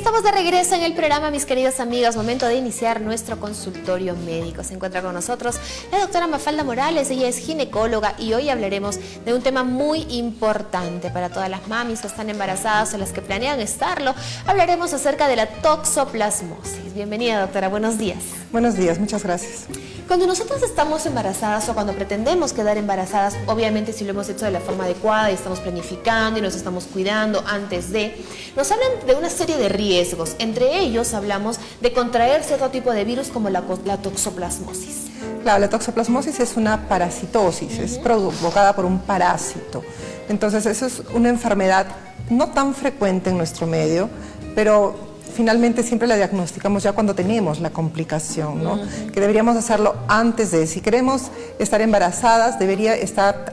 estamos de regreso en el programa, mis queridos amigos. Momento de iniciar nuestro consultorio médico. Se encuentra con nosotros la doctora Mafalda Morales. Ella es ginecóloga y hoy hablaremos de un tema muy importante para todas las mamis que están embarazadas o las que planean estarlo. Hablaremos acerca de la toxoplasmosis. Bienvenida, doctora. Buenos días. Buenos días, muchas gracias. Cuando nosotros estamos embarazadas o cuando pretendemos quedar embarazadas, obviamente si lo hemos hecho de la forma adecuada y estamos planificando y nos estamos cuidando antes de, nos hablan de una serie de riesgos. Entre ellos hablamos de contraer cierto tipo de virus como la toxoplasmosis. Claro, la toxoplasmosis es una parasitosis, es provocada por un parásito. Entonces, eso es una enfermedad no tan frecuente en nuestro medio, pero finalmente siempre la diagnosticamos ya cuando tenemos la complicación, ¿no? Que deberíamos hacerlo antes de. Si queremos estar embarazadas, debería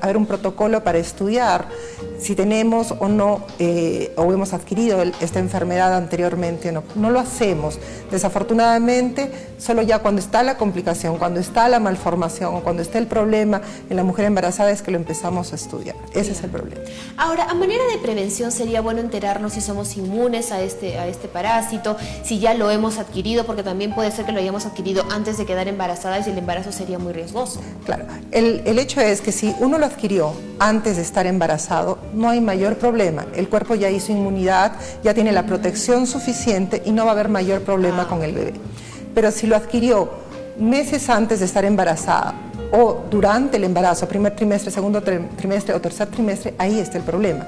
haber un protocolo para estudiar si tenemos o no, o hemos adquirido esta enfermedad anteriormente o no. No lo hacemos. Desafortunadamente, solo ya cuando está la complicación, cuando está la malformación o cuando está el problema en la mujer embarazada es que lo empezamos a estudiar. Ese es el problema. Ahora, a manera de prevención, sería bueno enterarnos si somos inmunes a este parásito, si ya lo hemos adquirido, porque también puede ser que lo hayamos adquirido antes de quedar embarazadas y el embarazo sería muy riesgoso. Claro, el hecho es que si uno lo adquirió antes de estar embarazado, no hay mayor problema. El cuerpo ya hizo inmunidad, ya tiene la protección suficiente y no va a haber mayor problema con el bebé. Pero si lo adquirió meses antes de estar embarazada o durante el embarazo, primer trimestre, segundo trimestre o tercer trimestre, ahí está el problema.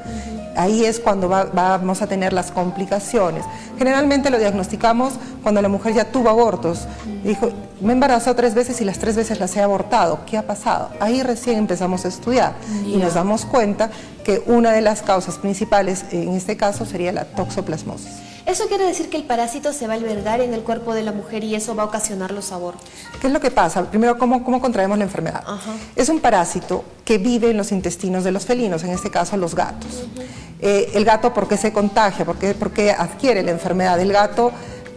Ahí es cuando vamos a tener las complicaciones. Generalmente lo diagnosticamos cuando la mujer ya tuvo abortos. Dijo, me he embarazado 3 veces y las 3 veces las he abortado. ¿Qué ha pasado? Ahí recién empezamos a estudiar y nos damos cuenta que una de las causas principales en este caso sería la toxoplasmosis. ¿Eso quiere decir que el parásito se va a albergar en el cuerpo de la mujer y eso va a ocasionar los abortos? ¿Qué es lo que pasa? Primero, ¿cómo contraemos la enfermedad? Es un parásito que vive en los intestinos de los felinos, en este caso los gatos. El gato, ¿por qué se contagia? ¿Por qué adquiere la enfermedad? El gato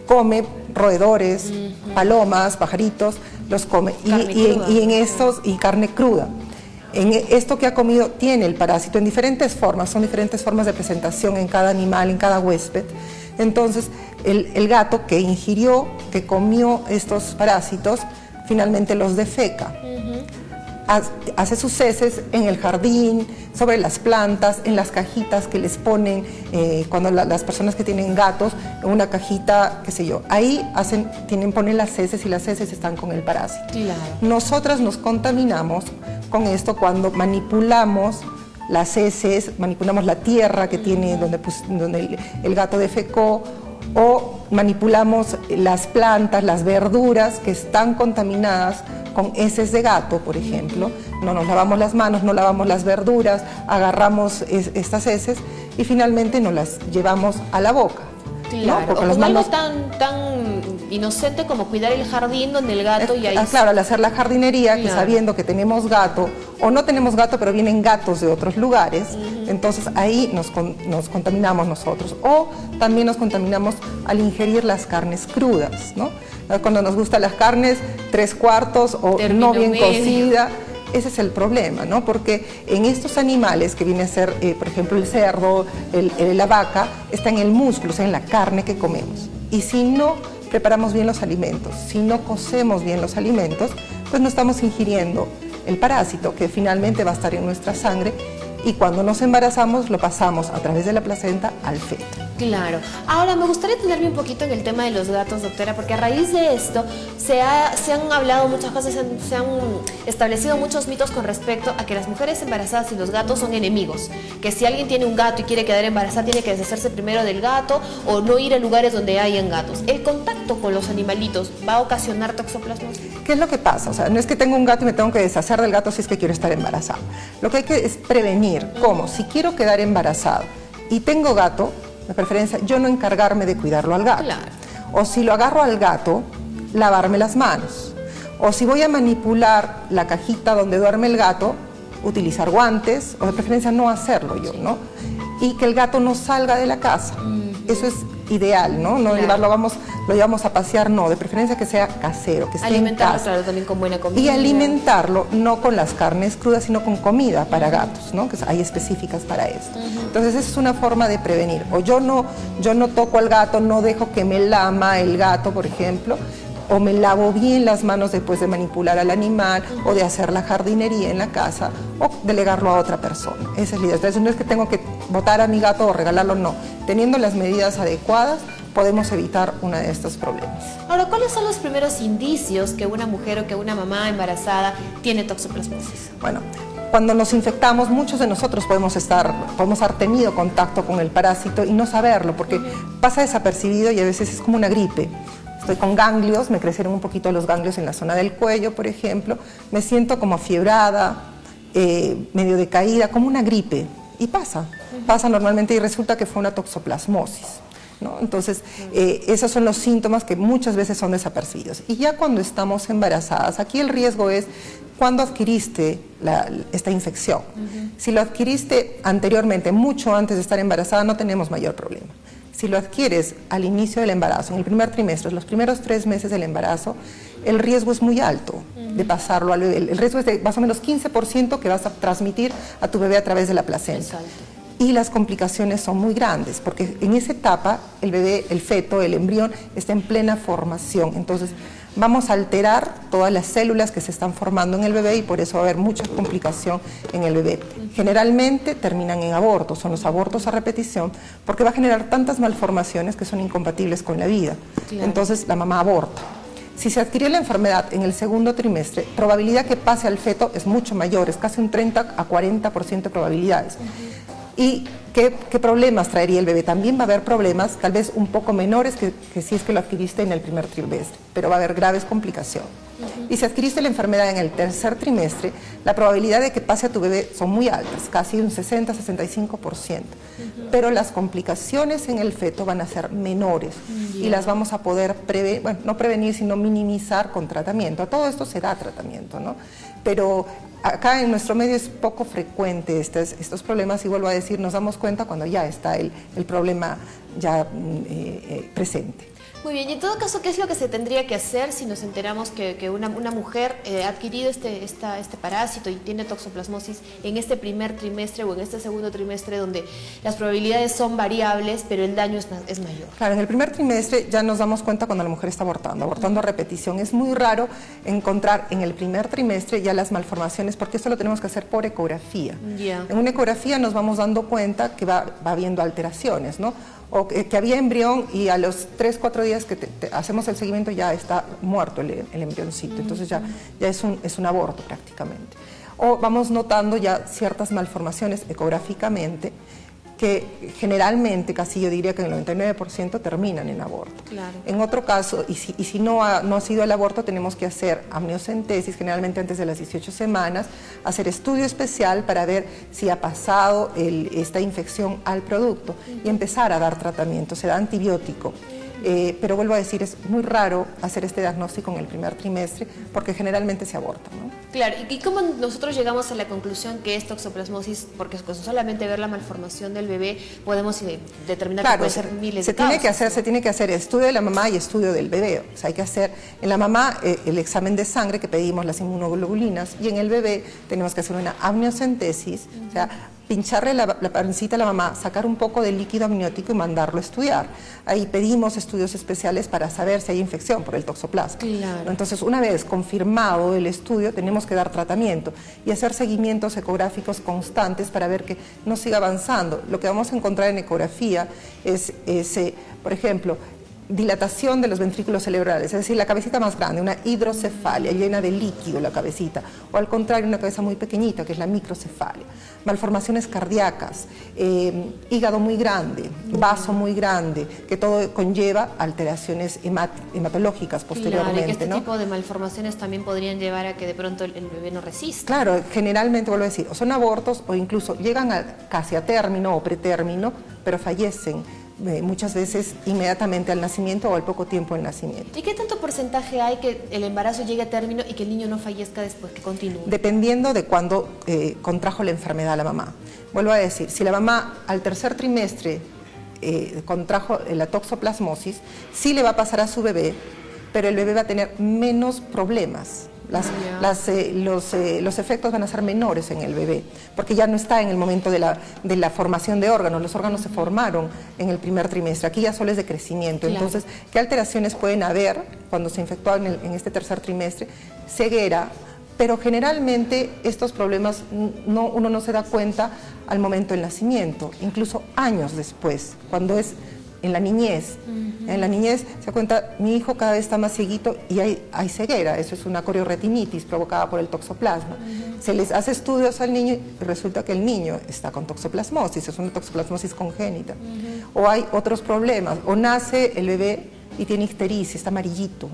come roedores, palomas, pajaritos, los come. Y carne cruda. En esto que ha comido tiene el parásito en diferentes formas, son diferentes formas de presentación en cada animal, en cada huésped. Entonces, el gato que ingirió, que comió estos parásitos, finalmente los defeca. Hace sus heces en el jardín, sobre las plantas, en las cajitas que les ponen, cuando las personas que tienen gatos, en una cajita, qué sé yo, ahí ponen las heces y las heces están con el parásito. Claro. Nosotras nos contaminamos con esto cuando manipulamos las heces, manipulamos la tierra que tiene donde el gato defecó, o manipulamos las plantas, las verduras que están contaminadas con heces de gato, por ejemplo. No nos lavamos las manos, no lavamos las verduras, agarramos estas heces y finalmente nos las llevamos a la boca. Claro, ¿no? Con algo tan inocente como cuidar el jardín donde el gato ya hizo. Claro, al hacer la jardinería, que sabiendo que tenemos gato, o no tenemos gato, pero vienen gatos de otros lugares, entonces ahí nos contaminamos nosotros. O también nos contaminamos al ingerir las carnes crudas, ¿no? Cuando nos gustan las carnes 3/4 o no bien cocida. Ese es el problema, ¿no? Porque en estos animales que viene a ser, por ejemplo, el cerdo, la vaca, está en el músculo, o sea, en la carne que comemos. Y si no preparamos bien los alimentos, si no cocemos bien los alimentos, pues no estamos ingiriendo el parásito que finalmente va a estar en nuestra sangre y cuando nos embarazamos lo pasamos a través de la placenta al feto. Claro. Ahora, me gustaría tenerme un poquito en el tema de los gatos, doctora, porque a raíz de esto se han hablado muchas cosas, se han establecido muchos mitos con respecto a que las mujeres embarazadas y los gatos son enemigos. Que si alguien tiene un gato y quiere quedar embarazada, tiene que deshacerse primero del gato o no ir a lugares donde hayan gatos. ¿El contacto con los animalitos va a ocasionar toxoplasmosis? ¿Qué es lo que pasa? O sea, no es que tengo un gato y me tengo que deshacer del gato si es que quiero estar embarazada. Lo que hay que es prevenir. ¿Cómo? Si quiero quedar embarazada y tengo gato, de preferencia, yo no encargarme de cuidarlo al gato. Claro. O si lo agarro al gato, lavarme las manos. O si voy a manipular la cajita donde duerme el gato, utilizar guantes, o de preferencia no hacerlo yo, ¿no? Y que el gato no salga de la casa. Eso es ideal, ¿no? No llevarlo, lo llevamos a pasear, no, de preferencia que sea casero, que esté en casa. Claro, también con buena comida. Y alimentarlo no con las carnes crudas, sino con comida para gatos, ¿no? Que hay específicas para esto. Entonces, esa es una forma de prevenir. O yo no toco al gato, no dejo que me lama el gato, por ejemplo, o me lavo bien las manos después de manipular al animal, o de hacer la jardinería en la casa, o delegarlo a otra persona. Esa es la idea. Entonces, no es que tengo que botar a mi gato o regalarlo, no. Teniendo las medidas adecuadas, podemos evitar uno de estos problemas. Ahora, ¿cuáles son los primeros indicios que una mujer o que una mamá embarazada tiene toxoplasmosis? Bueno, cuando nos infectamos, muchos de nosotros podemos haber tenido contacto con el parásito y no saberlo, porque pasa desapercibido y a veces es como una gripe. Estoy con ganglios, me crecieron un poquito los ganglios en la zona del cuello, por ejemplo, me siento como afiebrada, medio decaída, como una gripe, y pasa normalmente y resulta que fue una toxoplasmosis, ¿no? Entonces, esos son los síntomas que muchas veces son desapercibidos. Y ya cuando estamos embarazadas, aquí el riesgo es cuando adquiriste esta infección. Si lo adquiriste anteriormente, mucho antes de estar embarazada, no tenemos mayor problema. Si lo adquieres al inicio del embarazo, en el primer trimestre, los primeros 3 meses del embarazo, el riesgo es muy alto de pasarlo al bebé. El riesgo es de más o menos 15% que vas a transmitir a tu bebé a través de la placenta. Y las complicaciones son muy grandes, porque en esa etapa el bebé, el feto, el embrión, está en plena formación. Entonces, vamos a alterar todas las células que se están formando en el bebé y por eso va a haber mucha complicación en el bebé. Generalmente terminan en abortos, son los abortos a repetición, porque va a generar tantas malformaciones que son incompatibles con la vida. Claro. Entonces, la mamá aborta. Si se adquirió la enfermedad en el segundo trimestre, probabilidad que pase al feto es mucho mayor, es casi un 30 a 40% de probabilidades. ¿Y qué problemas traería el bebé? También va a haber problemas, tal vez un poco menores que si es que lo adquiriste en el primer trimestre, pero va a haber graves complicaciones. Y si adquiriste la enfermedad en el tercer trimestre, la probabilidad de que pase a tu bebé son muy altas, casi un 60-65%. Pero las complicaciones en el feto van a ser menores y las vamos a poder prevenir, bueno, no prevenir, sino minimizar con tratamiento. A todo esto se da tratamiento, ¿no? Pero acá en nuestro medio es poco frecuente estos problemas y vuelvo a decir, nos damos cuenta cuando ya está el problema ya presente. Muy bien, y en todo caso, ¿qué es lo que se tendría que hacer si nos enteramos que una mujer ha adquirido este parásito y tiene toxoplasmosis en este primer trimestre o en este segundo trimestre donde las probabilidades son variables, pero el daño es mayor? Claro, en el primer trimestre ya nos damos cuenta cuando la mujer está abortando a repetición. Es muy raro encontrar en el primer trimestre ya las malformaciones, porque esto lo tenemos que hacer por ecografía. En una ecografía nos vamos dando cuenta que va habiendo alteraciones, ¿no? O que había embrión y a los 3-4 días que hacemos el seguimiento ya está muerto el embrioncito, entonces ya es un aborto prácticamente. O vamos notando ya ciertas malformaciones ecográficamente que generalmente, casi yo diría que en el 99% terminan en aborto. Claro. En otro caso, y si no ha sido el aborto, tenemos que hacer amniocentesis, generalmente antes de las 18 semanas, hacer estudio especial para ver si ha pasado esta infección al producto y empezar a dar tratamiento, se da antibiótico. Pero vuelvo a decir, es muy raro hacer este diagnóstico en el primer trimestre porque generalmente se aborta, ¿no? Claro, ¿y cómo nosotros llegamos a la conclusión que es toxoplasmosis? Porque con solamente ver la malformación del bebé podemos determinar que puede ser miles de causas. Se tiene que hacer estudio de la mamá y estudio del bebé. O sea, hay que hacer en la mamá el examen de sangre que pedimos, las inmunoglobulinas, y en el bebé tenemos que hacer una amniocentesis, o sea, pincharle la pancita a la mamá, sacar un poco de líquido amniótico y mandarlo a estudiar. Ahí pedimos estudios especiales para saber si hay infección por el toxoplasma. Claro. Entonces, una vez confirmado el estudio, tenemos que dar tratamiento y hacer seguimientos ecográficos constantes para ver que no siga avanzando. Lo que vamos a encontrar en ecografía es por ejemplo, dilatación de los ventrículos cerebrales, es decir, la cabecita más grande, una hidrocefalia, llena de líquido la cabecita, o al contrario, una cabeza muy pequeñita, que es la microcefalia. Malformaciones cardíacas, hígado muy grande, vaso muy grande, que todo conlleva alteraciones hematológicas posteriormente. Claro, y que este tipo de malformaciones también podrían llevar a que de pronto el bebé no resista. Claro, generalmente, vuelvo a decir, o son abortos o incluso llegan casi a término o pretérmino, pero fallecen muchas veces inmediatamente al nacimiento o al poco tiempo del nacimiento. ¿Y qué tanto porcentaje hay que el embarazo llegue a término y que el niño no fallezca después, que continúe? Dependiendo de cuándo contrajo la enfermedad la mamá. Vuelvo a decir, si la mamá al tercer trimestre contrajo la toxoplasmosis, sí le va a pasar a su bebé, pero el bebé va a tener menos problemas. Los efectos van a ser menores en el bebé, porque ya no está en el momento de la formación de órganos. Los órganos se formaron en el primer trimestre, aquí ya solo es de crecimiento. Claro. Entonces, ¿qué alteraciones pueden haber cuando se infectó en este tercer trimestre? Ceguera, pero generalmente estos problemas uno no se da cuenta al momento del nacimiento, incluso años después, cuando es en la niñez. En la niñez se da cuenta, mi hijo cada vez está más cieguito y hay ceguera, eso es una corioretinitis provocada por el toxoplasma. Se les hace estudios al niño y resulta que el niño está con toxoplasmosis, es una toxoplasmosis congénita. O hay otros problemas, o nace el bebé y tiene ictericia, está amarillito.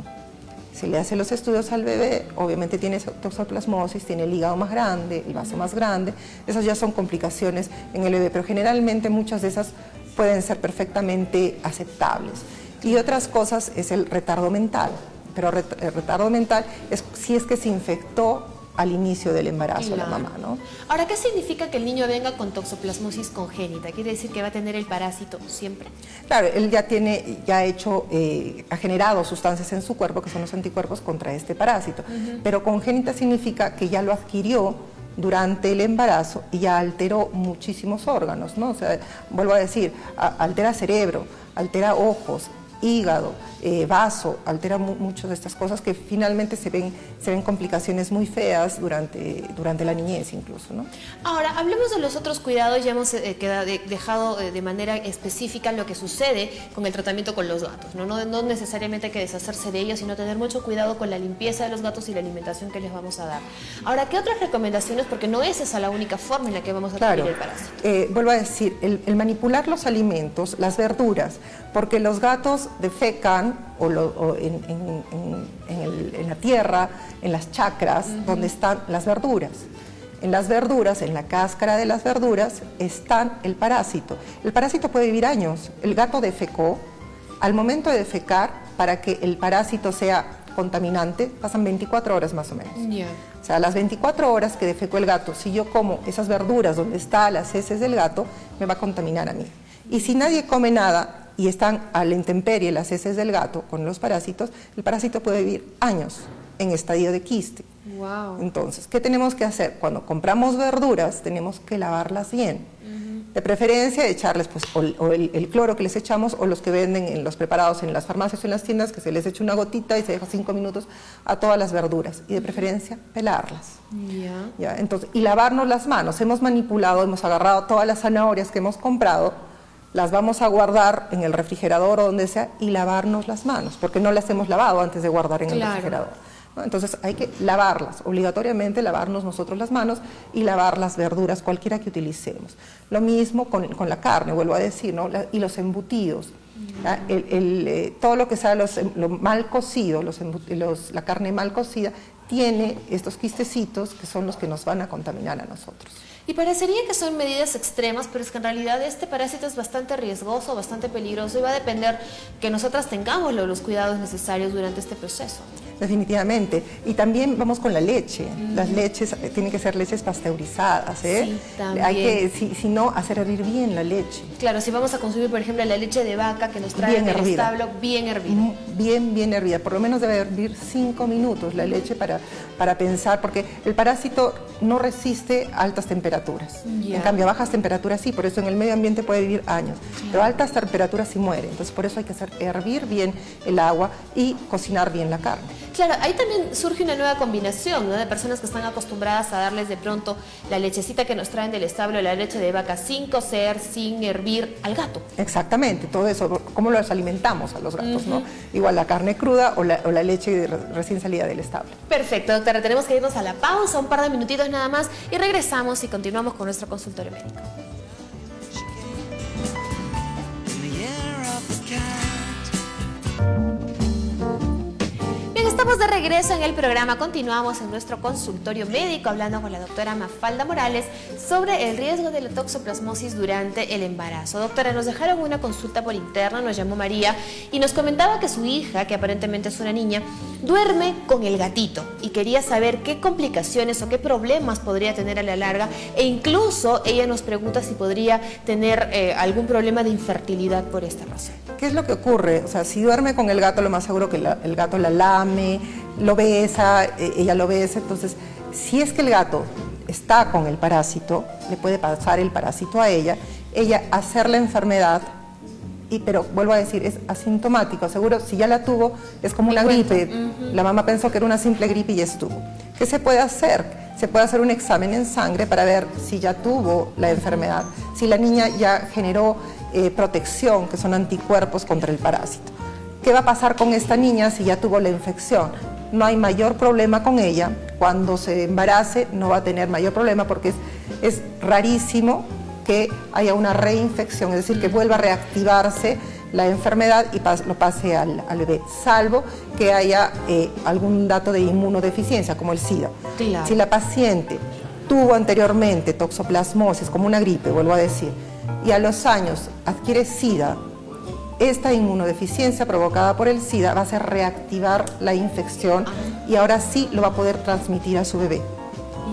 Se le hacen los estudios al bebé, obviamente tiene toxoplasmosis, tiene el hígado más grande, el vaso más grande, esas ya son complicaciones en el bebé, pero generalmente muchas de esas pueden ser perfectamente aceptables. Y otras cosas es el retardo mental, pero el retardo mental es si es que se infectó al inicio del embarazo la mamá, ¿no? Ahora, ¿qué significa que el niño venga con toxoplasmosis congénita? ¿Quiere decir que va a tener el parásito siempre? Claro, él ha generado sustancias en su cuerpo que son los anticuerpos contra este parásito, pero congénita significa que ya lo adquirió durante el embarazo y ya alteró muchísimos órganos, ¿no? O sea, vuelvo a decir, altera cerebro, altera ojos, hígado, vaso, altera muchas de estas cosas que finalmente se ven complicaciones muy feas durante la niñez incluso, ¿no? Ahora, hablemos de los otros cuidados. Ya hemos dejado de manera específica lo que sucede con el tratamiento con los gatos, ¿no? No necesariamente hay que deshacerse de ellos, sino tener mucho cuidado con la limpieza de los gatos y la alimentación que les vamos a dar. Ahora, ¿qué otras recomendaciones? Porque no es esa la única forma en la que vamos a adquirir el parásito. Vuelvo a decir, el manipular los alimentos, las verduras, porque los gatos defecan en la tierra, en las chacras, donde están las verduras. En las verduras, en la cáscara de las verduras, está el parásito. El parásito puede vivir años. El gato defecó. Al momento de defecar, para que el parásito sea contaminante, pasan 24 horas más o menos. O sea, las 24 horas que defecó el gato, si yo como esas verduras donde están las heces del gato, me va a contaminar a mí. Y si nadie come nada y están a la intemperie las heces del gato con los parásitos, el parásito puede vivir años en estadio de quiste. Wow. Entonces, ¿qué tenemos que hacer? Cuando compramos verduras, tenemos que lavarlas bien. De preferencia, echarles pues, el cloro que les echamos, o los que venden en los preparados en las farmacias o en las tiendas, que se les echa una gotita y se deja 5 minutos a todas las verduras. Y de preferencia, pelarlas. ¿Ya? Entonces, y lavarnos las manos. Hemos manipulado, hemos agarrado todas las zanahorias que hemos comprado, las vamos a guardar en el refrigerador o donde sea y lavarnos las manos, porque no las hemos lavado antes de guardar en el refrigerador, ¿no? Entonces hay que lavarlas, obligatoriamente lavarnos nosotros las manos y lavar las verduras, cualquiera que utilicemos. Lo mismo con la carne, vuelvo a decir, ¿no? Y los embutidos. Todo lo que sea lo mal cocido, la carne mal cocida, tiene estos quistecitos que son los que nos van a contaminar a nosotros. Y parecería que son medidas extremas, pero es que en realidad este parásito es bastante riesgoso, bastante peligroso, y va a depender que nosotras tengamos los cuidados necesarios durante este proceso. Definitivamente. Y también vamos con la leche. Las leches tienen que ser leches pasteurizadas, ¿eh? Sí, también. Hay que, si no, hacer hervir bien la leche. Claro, si vamos a consumir, por ejemplo, la leche de vaca que nos traen del establo, bien hervida. Bien hervida. Por lo menos debe hervir 5 minutos la leche para pensar, porque el parásito no resiste altas temperaturas. En cambio, a bajas temperaturas sí, por eso en el medio ambiente puede vivir años. Pero a altas temperaturas sí muere. Entonces, por eso hay que hacer hervir bien el agua y cocinar bien la carne. Claro, ahí también surge una nueva combinación, ¿no? De personas que están acostumbradas a darles de pronto la lechecita que nos traen del establo, la leche de vaca sin cocer, sin hervir, al gato. Exactamente, todo eso, cómo los alimentamos a los gatos, ¿no? Igual la carne cruda o la leche recién salida del establo. Perfecto, doctora, tenemos que irnos a la pausa, un par de minutitos nada más, y regresamos y continuamos con nuestro consultorio médico. estamos de regreso en el programa. Continuamos en nuestro consultorio médico hablando con la doctora Mafalda Morales sobre el riesgo de la toxoplasmosis durante el embarazo. Doctora, nos dejaron una consulta por interno, nos llamó María y nos comentaba que su hija, que aparentemente es una niña, duerme con el gatito y quería saber qué complicaciones o qué problemas podría tener a la larga, e incluso ella nos pregunta si podría tener algún problema de infertilidad por esta razón. ¿Qué es lo que ocurre? O sea, si duerme con el gato, lo más seguro que el gato la lame, lo besa, ella lo besa. Entonces, si es que el gato está con el parásito, le puede pasar el parásito a ella hacer la enfermedad, pero vuelvo a decir, es asintomático. Seguro, si ya la tuvo, es como una gripe. La mamá pensó que era una simple gripe y ya estuvo. ¿Qué se puede hacer? Se puede hacer un examen en sangre para ver si ya tuvo la enfermedad, si la niña ya generó protección, que son anticuerpos contra el parásito. ¿Qué va a pasar con esta niña si ya tuvo la infección? No hay mayor problema con ella. Cuando se embarace no va a tener mayor problema porque es rarísimo que haya una reinfección, es decir, que vuelva a reactivarse la enfermedad y lo pase al bebé, salvo que haya algún dato de inmunodeficiencia, como el SIDA. Claro. Si la paciente tuvo anteriormente toxoplasmosis, como una gripe, vuelvo a decir, y a los años adquiere SIDA, esta inmunodeficiencia provocada por el SIDA va a hacer reactivar la infección y ahora sí lo va a poder transmitir a su bebé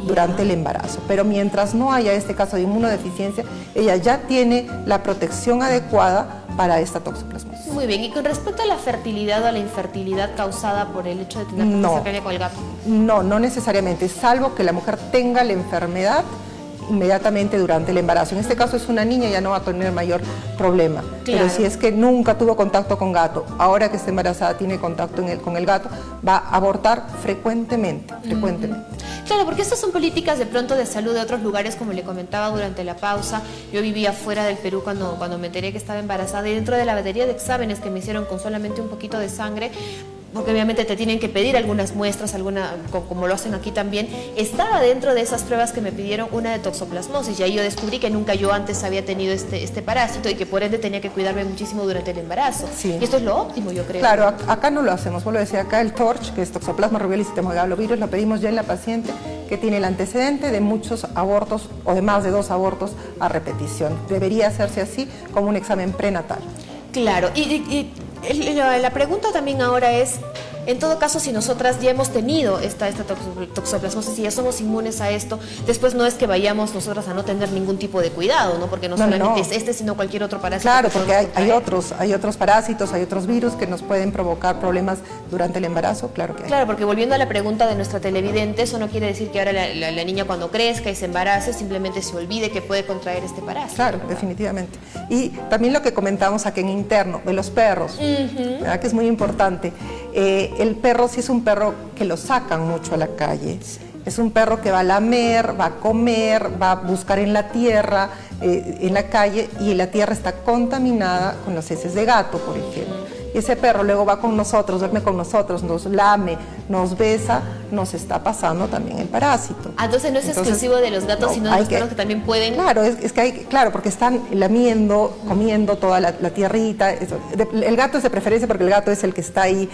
durante el embarazo. Pero mientras no haya este caso de inmunodeficiencia, ella ya tiene la protección adecuada para esta toxoplasmosis. Muy bien, y con respecto a la fertilidad o a la infertilidad causada por el hecho de tener cercanía con el gato. No necesariamente, salvo que la mujer tenga la enfermedad inmediatamente durante el embarazo. En este caso es una niña, ya no va a tener mayor problema. Claro. Pero si es que nunca tuvo contacto con gato, ahora que está embarazada tiene contacto con el gato, va a abortar frecuentemente. Claro, porque estas son políticas de pronto de salud de otros lugares, como le comentaba durante la pausa. Yo vivía fuera del Perú cuando me enteré que estaba embarazada, y dentro de la batería de exámenes que me hicieron con solamente un poquito de sangre, porque obviamente te tienen que pedir algunas muestras, como lo hacen aquí también, estaba dentro de esas pruebas que me pidieron una de toxoplasmosis, y ahí yo descubrí que nunca yo antes había tenido este parásito y que por ende tenía que cuidarme muchísimo durante el embarazo. Sí. Y esto es lo óptimo, yo creo. Claro, acá no lo hacemos, vuelvo a decir, acá el TORCH, que es Toxoplasma rubiolis cytomegalovirus, lo pedimos ya en la paciente que tiene el antecedente de muchos abortos o de más de 2 abortos a repetición. Debería hacerse así como un examen prenatal. Claro, y la pregunta también ahora es, en todo caso, si nosotras ya hemos tenido esta toxoplasmosis y ya somos inmunes a esto, después no es que vayamos nosotras a no tener ningún tipo de cuidado, ¿no? Porque no solamente es este, sino cualquier otro parásito. Claro, porque hay otros parásitos, hay otros virus que nos pueden provocar problemas durante el embarazo, claro que hay. Claro, porque volviendo a la pregunta de nuestra televidente, eso no quiere decir que ahora la niña cuando crezca y se embarace simplemente se olvide que puede contraer este parásito. Claro, ¿verdad? Definitivamente. Y también lo que comentamos aquí en interno, de los perros, ¿verdad? Que es muy importante. El perro sí es un perro que lo sacan mucho a la calle. Es un perro que va a lamer, va a comer, va a buscar en la tierra, en la calle, y la tierra está contaminada con las heces de gato, por ejemplo. Y ese perro luego va con nosotros, duerme con nosotros, nos lame, nos besa, nos está pasando también el parásito. Entonces no es exclusivo de los gatos, sino de los perros que también pueden... Claro, claro, porque están lamiendo, comiendo toda la tierrita. El gato es de preferencia porque el gato es el que está ahí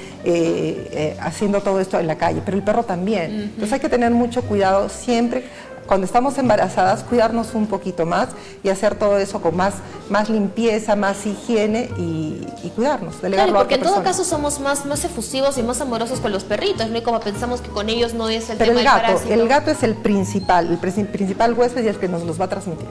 haciendo todo esto en la calle, pero el perro también. Entonces hay que tener mucho cuidado siempre. Cuando estamos embarazadas, cuidarnos un poquito más y hacer todo eso con más limpieza, más higiene y cuidarnos, delegarlo claro, porque a otra persona. En todo caso somos más efusivos y más amorosos con los perritos, ¿no? Y como pensamos que con ellos no es el Pero tema del parásito. El gato es el principal huésped y el que nos los va a transmitir.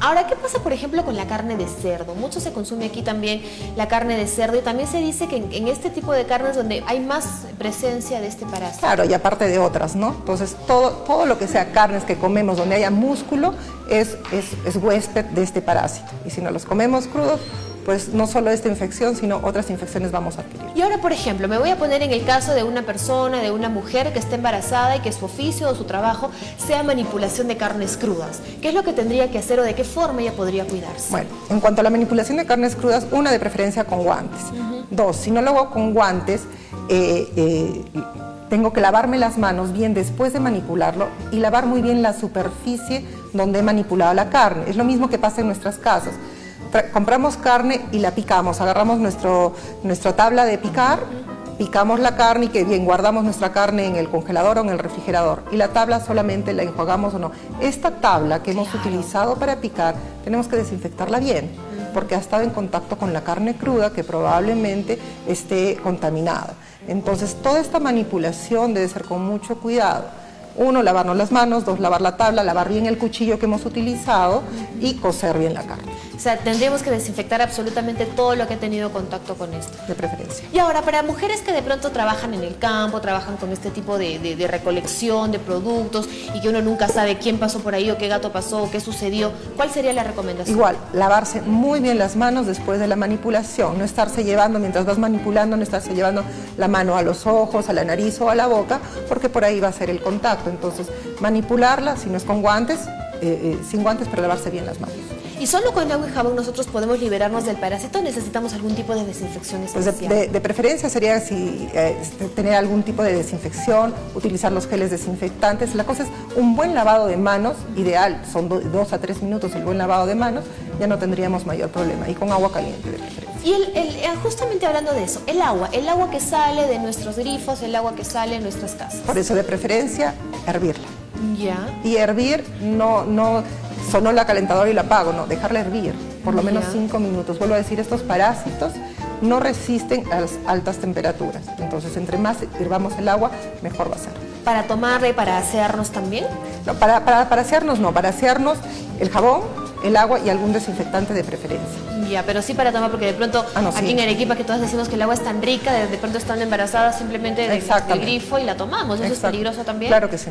Ahora, ¿qué pasa, por ejemplo, con la carne de cerdo? Mucho se consume aquí también la carne de cerdo, y también se dice que en este tipo de carnes donde hay más presencia de este parásito. Claro, y aparte de otras, ¿no? Entonces, todo lo que sea carnes que comemos donde haya músculo es huésped de este parásito. Y si no los comemos crudos, pues no solo esta infección, sino otras infecciones vamos a adquirir. Y ahora, por ejemplo, me voy a poner en el caso de una persona, de una mujer que esté embarazada y que su oficio o su trabajo sea manipulación de carnes crudas. ¿Qué es lo que tendría que hacer o de qué forma ella podría cuidarse? Bueno, en cuanto a la manipulación de carnes crudas, una, de preferencia con guantes. Dos, si no lo hago con guantes, tengo que lavarme las manos bien después de manipularlo y lavar muy bien la superficie donde he manipulado la carne. Es lo mismo que pasa en nuestras casas. Compramos carne y la picamos, agarramos nuestra tabla de picar picamos la carne y que bien guardamos nuestra carne en el congelador o en el refrigerador, y la tabla solamente la enjuagamos o no. Esta tabla que hemos utilizado para picar tenemos que desinfectarla bien, porque ha estado en contacto con la carne cruda que probablemente esté contaminada. Entonces toda esta manipulación debe ser con mucho cuidado. 1, lavarnos las manos, 2, lavar la tabla, lavar bien el cuchillo que hemos utilizado y cocer bien la carne. O sea, tendríamos que desinfectar absolutamente todo lo que ha tenido contacto con esto. De preferencia. Y ahora, para mujeres que de pronto trabajan en el campo, trabajan con este tipo de recolección de productos y que uno nunca sabe quién pasó por ahí o qué gato pasó o qué sucedió, ¿cuál sería la recomendación? Igual, lavarse muy bien las manos después de la manipulación, no estarse llevando, mientras vas manipulando, no estarse llevando la mano a los ojos, a la nariz o a la boca, porque por ahí va a ser el contacto. Entonces, manipularla, si no es con guantes, sin guantes, pero lavarse bien las manos. ¿Y solo con agua y jabón nosotros podemos liberarnos del parásito o necesitamos algún tipo de desinfección especial? Pues de preferencia sería tener algún tipo de desinfección, utilizar los geles desinfectantes. La cosa es un buen lavado de manos, ideal, son 2 a 3 minutos el buen lavado de manos, ya no tendríamos mayor problema, y con agua caliente de preferencia. Y justamente hablando de eso, el agua que sale de nuestros grifos, el agua que sale de nuestras casas. Por eso de preferencia, hervirla. Ya. Y hervir, no sonó la calentadora y la apago, no, dejarla hervir, por lo menos 5 minutos. Vuelvo a decir, estos parásitos no resisten a las altas temperaturas, entonces entre más hirvamos el agua, mejor va a ser. ¿Para tomarla y para asearnos también? No, para asearnos no, para asearnos el jabón, el agua y algún desinfectante de preferencia. Ya, pero sí para tomar, porque de pronto aquí en Arequipa, que todas decimos que el agua es tan rica, de pronto estando embarazadas simplemente del grifo y la tomamos, ¿eso es peligroso también? Claro que sí.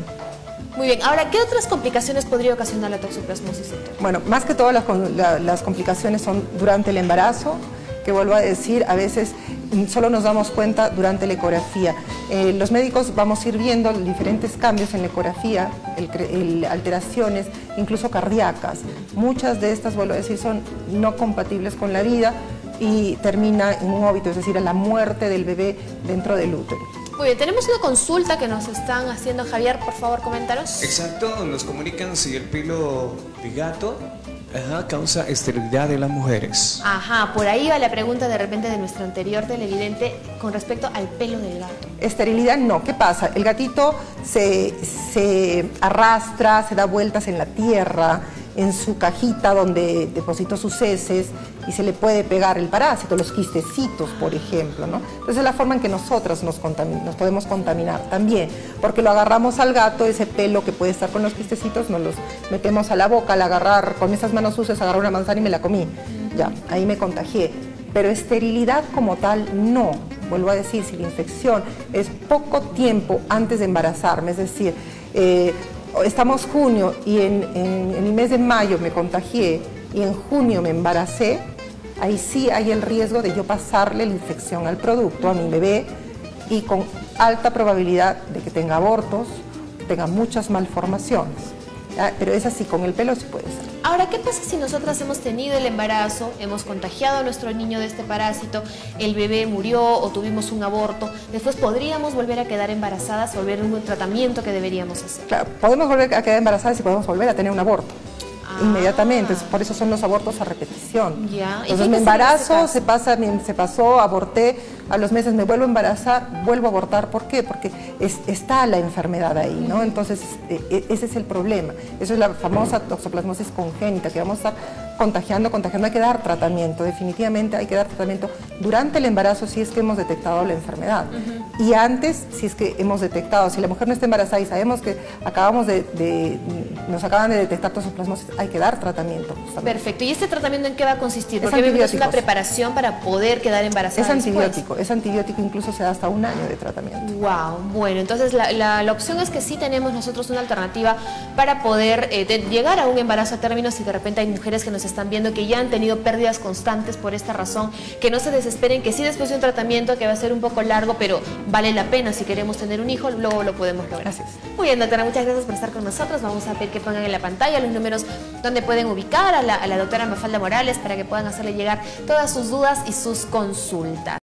Muy bien, ahora, ¿qué otras complicaciones podría ocasionar la toxoplasmosis, doctor? Bueno, más que todo las complicaciones son durante el embarazo, que vuelvo a decir, a veces solo nos damos cuenta durante la ecografía. Los médicos vamos a ir viendo diferentes cambios en la ecografía, alteraciones, incluso cardíacas. Muchas de estas, vuelvo a decir, son no compatibles con la vida y termina en un óbito, es decir, a la muerte del bebé dentro del útero. Muy bien, tenemos una consulta que nos están haciendo. Javier, por favor, coméntanos. Exacto, nos comunican si el pelo de gato causa esterilidad de las mujeres. Ajá, por ahí va la pregunta de repente de nuestro anterior televidente con respecto al pelo del gato. Esterilidad no, ¿qué pasa? El gatito se arrastra, se da vueltas en la tierra, en su cajita donde depositó sus heces, y se le puede pegar el parásito, los quistecitos, por ejemplo, ¿no? Entonces es la forma en que nosotras nos podemos contaminar también, porque lo agarramos al gato, ese pelo que puede estar con los quistecitos, nos los metemos a la boca, al agarrar, con esas manos sucias, agarré una manzana y me la comí, ya, ahí me contagié. Pero esterilidad como tal, no. Vuelvo a decir, si la infección es poco tiempo antes de embarazarme, es decir, estamos junio y en el mes de mayo me contagié y en junio me embaracé, ahí sí hay el riesgo de yo pasarle la infección al producto, a mi bebé, y con alta probabilidad de que tenga abortos, tenga muchas malformaciones. Pero es así, con el pelo sí puede ser. Ahora, ¿qué pasa si nosotras hemos tenido el embarazo, hemos contagiado a nuestro niño de este parásito, el bebé murió o tuvimos un aborto? Después, ¿podríamos volver a quedar embarazadas, volver a un tratamiento que deberíamos hacer? Claro, podemos volver a quedar embarazadas y podemos volver a tener un aborto. Inmediatamente, por eso son los abortos a repetición. Ya. Entonces me embarazo, se pasó, aborté, a los meses me vuelvo a embarazar, vuelvo a abortar. ¿Por qué? Porque está la enfermedad ahí, ¿no? Entonces ese es el problema. Eso es la famosa toxoplasmosis congénita, que vamos a estar contagiando, hay que dar tratamiento, definitivamente hay que dar tratamiento durante el embarazo si es que hemos detectado la enfermedad. Y antes, si es que hemos detectado, si la mujer no está embarazada y sabemos que nos acaban de detectar toxoplasmosis, hay que dar tratamiento. Justamente. Perfecto. ¿Y este tratamiento en qué va a consistir? Porque es una preparación para poder quedar embarazada. Es antibiótico, incluso se da hasta 1 año de tratamiento. Wow, bueno, entonces la opción es que sí tenemos nosotros una alternativa para poder llegar a un embarazo a término. Si de repente hay mujeres que nos están viendo que ya han tenido pérdidas constantes por esta razón, que no se desesperen, que sí después de un tratamiento que va a ser un poco largo, pero vale la pena si queremos tener un hijo, luego lo podemos lograr. Gracias. Muy bien, doctora, muchas gracias por estar con nosotros. Vamos a pedir que pongan en la pantalla los números donde pueden ubicar a la doctora Mafalda Morales para que puedan hacerle llegar todas sus dudas y sus consultas.